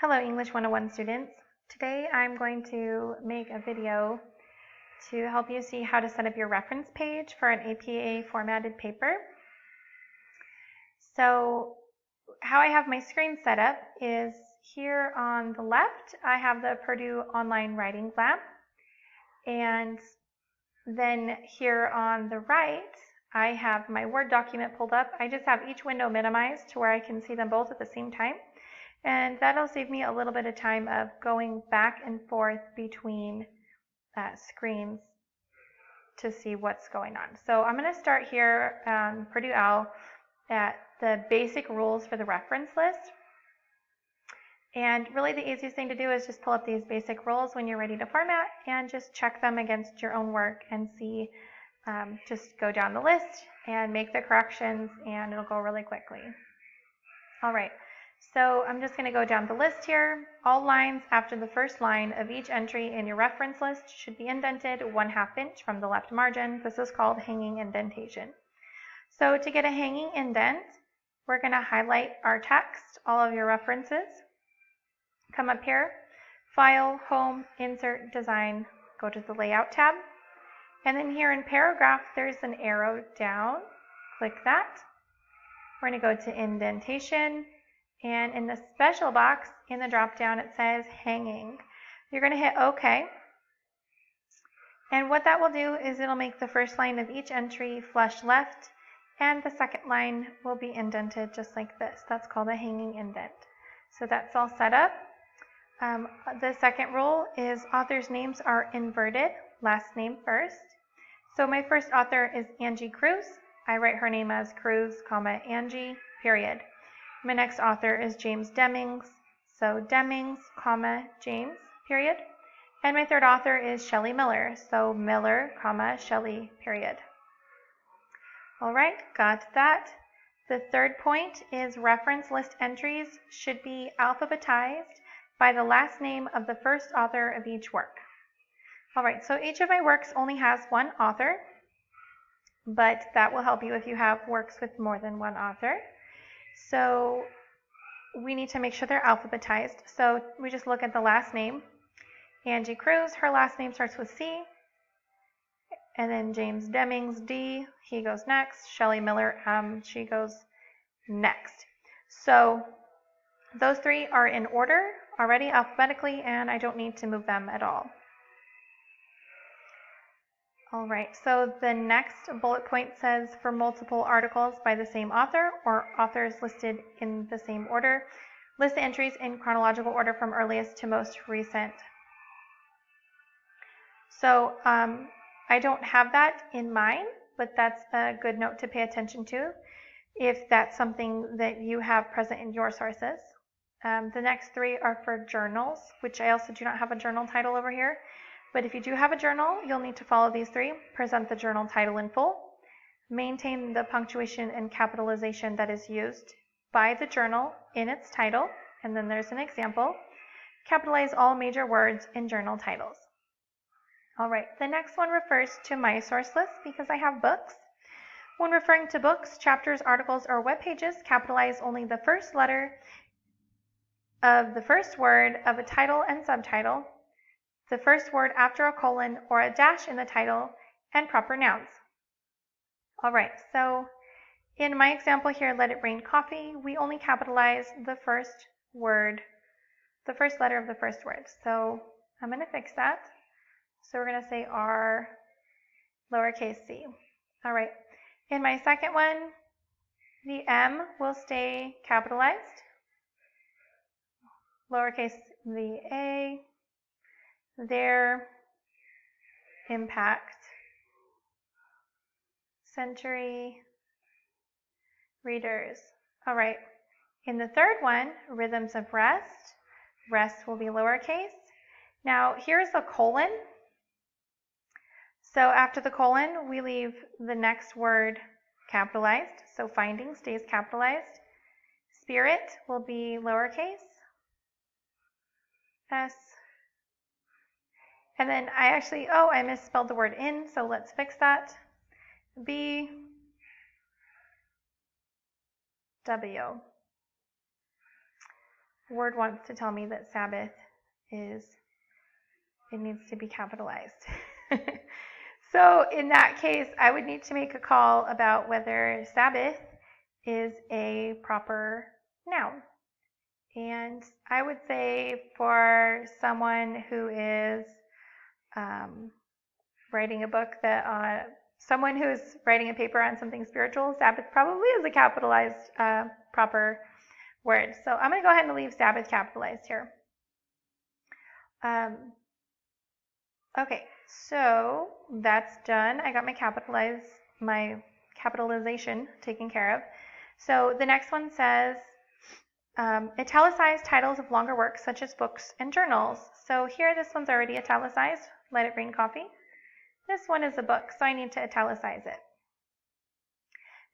Hello English 101 students. Today I'm going to make a video to help you see how to set up your reference page for an APA formatted paper. So how I have my screen set up is here on the left I have the Purdue Online Writing Lab, and then here on the right I have my Word document pulled up. I just have each window minimized to where I can see them both at the same time. And that'll save me a little bit of time of going back and forth between screens to see what's going on. So I'm going to start here on Purdue OWL at the basic rules for the reference list. And really the easiest thing to do is just pull up these basic rules when you're ready to format and just check them against your own work and see, just go down the list and make the corrections, and it'll go really quickly. All right. So I'm just going to go down the list here. All lines after the first line of each entry in your reference list should be indented 1/2 inch from the left margin. This is called hanging indentation. So to get a hanging indent, we're going to highlight our text, all of your references. Come up here, File, Home, Insert, Design, go to the Layout tab. And then here in Paragraph, there's an arrow down. Click that. We're going to go to Indentation. And in the special box in the drop down it says hanging. You're going to hit OK. And what that will do is it'll make the first line of each entry flush left, and the second line will be indented just like this. That's called a hanging indent. So that's all set up. The second rule is authors' names are inverted, last name first. So my first author is Angie Cruz. I write her name as Cruz, Angie, period. My next author is James Demings, so Demings, James, period. And my third author is Shelley Miller, so Miller, Shelley, period. All right, got that. The third point is reference list entries should be alphabetized by the last name of the first author of each work. All right, so each of my works only has one author, but that will help you if you have works with more than one author. So we need to make sure they're alphabetized. So we just look at the last name. Angie Cruz, her last name starts with C. And then James Demings, D, he goes next. Shelley Miller, she goes next. So those three are in order already alphabetically, and I don't need to move them at all. All right, so the next bullet point says for multiple articles by the same author or authors listed in the same order, list the entries in chronological order from earliest to most recent. So I don't have that in mind, but that's a good note to pay attention to if that's something that you have present in your sources. The next three are for journals, which I also do not have a journal title over here. But if you do have a journal, you'll need to follow these three. Present the journal title in full. Maintain the punctuation and capitalization that is used by the journal in its title. And then there's an example. Capitalize all major words in journal titles. All right, the next one refers to my source list because I have books. When referring to books, chapters, articles, or web pages, capitalize only the first letter of the first word of a title and subtitle, the first word after a colon or a dash in the title, and proper nouns. All right, so in my example here, Let It Rain Coffee, we only capitalize the first word, the first letter of the first word. So I'm going to fix that. So we're going to say R, lowercase c. All right, in my second one, the M will stay capitalized, lowercase the A, their, impact, century, readers. All right, in the third one, rhythms of rest, rest will be lowercase. Now here's a colon. So after the colon, we leave the next word capitalized. So finding stays capitalized. Spirit will be lowercase, S. And then I misspelled the word in, so let's fix that. B, W. Word wants to tell me that Sabbath it needs to be capitalized. So in that case, I would need to make a call about whether Sabbath is a proper noun. And I would say for someone who is writing a book someone who is writing a paper on something spiritual, Sabbath probably is a capitalized proper word. So I'm going to go ahead and leave Sabbath capitalized here. Okay, so that's done. I got my capitalization taken care of. So the next one says, italicize titles of longer works such as books and journals. So here, this one's already italicized. Let It Rain Coffee. This one is a book, so I need to italicize it.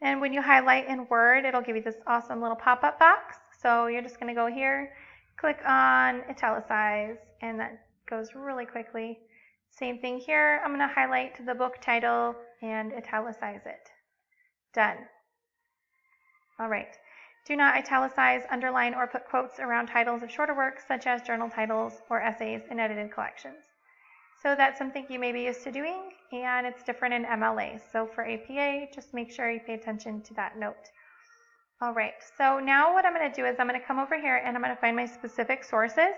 And when you highlight in Word, it'll give you this awesome little pop-up box. So you're just going to go here, click on italicize, and that goes really quickly. Same thing here. I'm going to highlight the book title and italicize it. Done. All right. Do not italicize, underline, or put quotes around titles of shorter works, such as journal titles or essays in edited collections. So that's something you may be used to doing, and it's different in MLA. So for APA, just make sure you pay attention to that note. All right, so now what I'm going to do is I'm going to come over here and I'm going to find my specific sources,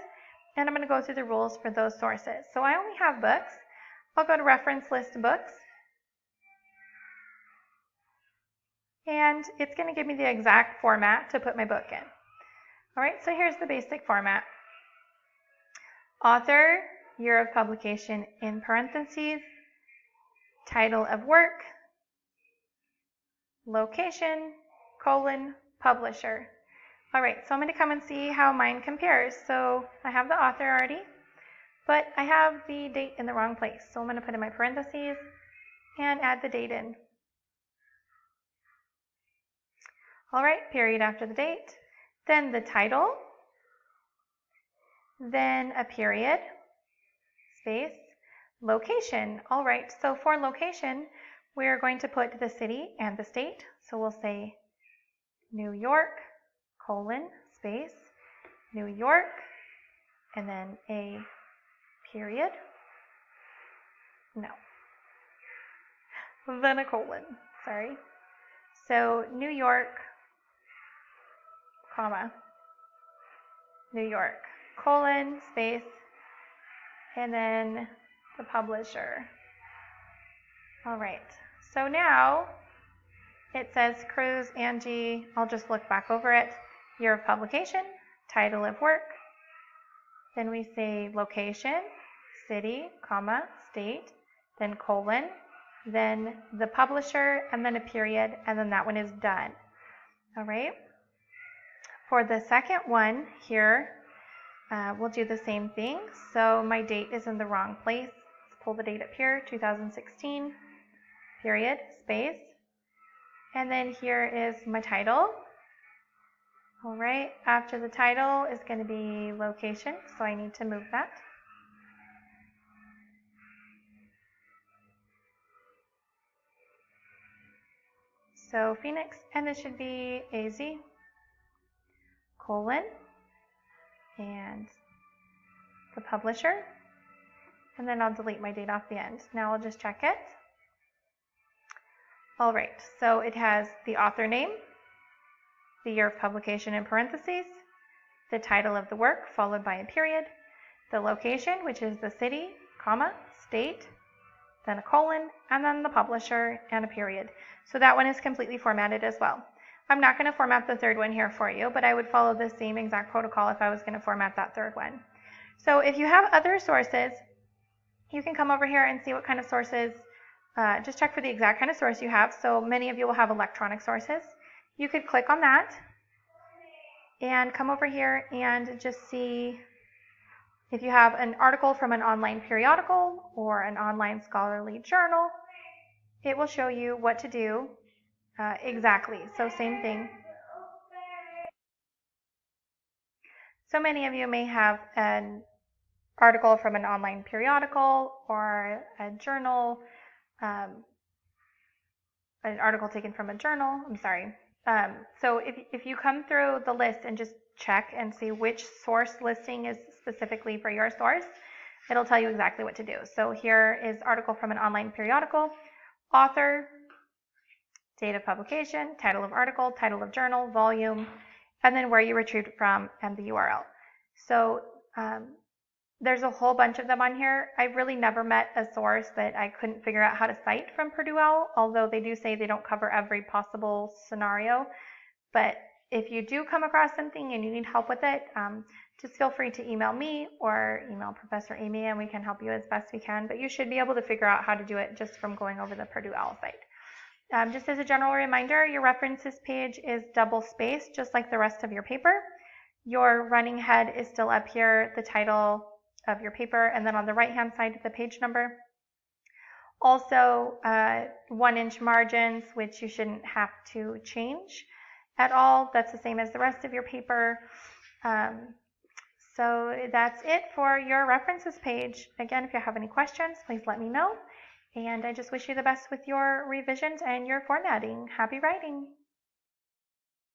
and I'm going to go through the rules for those sources. So I only have books. I'll go to reference list books, and it's going to give me the exact format to put my book in. All right, so here's the basic format. Author, year of publication in parentheses, title of work, location, colon, publisher. All right, so I'm going to come and see how mine compares. So I have the author already, but I have the date in the wrong place. So I'm going to put in my parentheses and add the date in. All right, period after the date, then the title, then a period, space, location. All right, so for location, we're going to put the city and the state. So we'll say New York, colon, space, New York, and then a period. No. Then a colon, sorry. So New York, comma, New York, colon, space, and then the publisher. All right, so now it says Cruz, Angie, I'll just look back over it, year of publication, title of work, then we say location, city, comma, state, then colon, then the publisher, and then a period, and then that one is done. All right. For the second one here, we'll do the same thing. So my date is in the wrong place. Let's pull the date up here, 2016, period, space. And then here is my title. All right, after the title is going to be location, so I need to move that. So Phoenix, and this should be AZ, colon, and the publisher, and then I'll delete my date off the end. Now I'll just check it. All right, so it has the author name, the year of publication in parentheses, the title of the work followed by a period, the location, which is the city, comma, state, then a colon, and then the publisher and a period. So that one is completely formatted as well. I'm not going to format the third one here for you, but I would follow the same exact protocol if I was going to format that third one. So if you have other sources, you can come over here and see what kind of sources, just check for the exact kind of source you have. So many of you will have electronic sources. You could click on that and come over here and just see if you have an article from an online periodical or an online scholarly journal. It will show you what to do exactly. So same thing. So many of you may have an article from an online periodical or a journal, an article taken from a journal. I'm sorry. So if you come through the list and just check and see which source listing is specifically for your source, it'll tell you exactly what to do. So here is article from an online periodical, author, date of publication, title of article, title of journal, volume, and then where you retrieved it from and the URL. So there's a whole bunch of them on here. I've really never met a source that I couldn't figure out how to cite from Purdue OWL, although they do say they don't cover every possible scenario. But if you do come across something and you need help with it, just feel free to email me or email Professor Amy and we can help you as best we can. But you should be able to figure out how to do it just from going over the Purdue OWL site. Just as a general reminder, your references page is double spaced, just like the rest of your paper. Your running head is still up here, the title of your paper, and then on the right-hand side, the page number. Also, 1-inch margins, which you shouldn't have to change at all. That's the same as the rest of your paper. So that's it for your references page. Again, if you have any questions, please let me know. And I just wish you the best with your revisions and your formatting. Happy writing!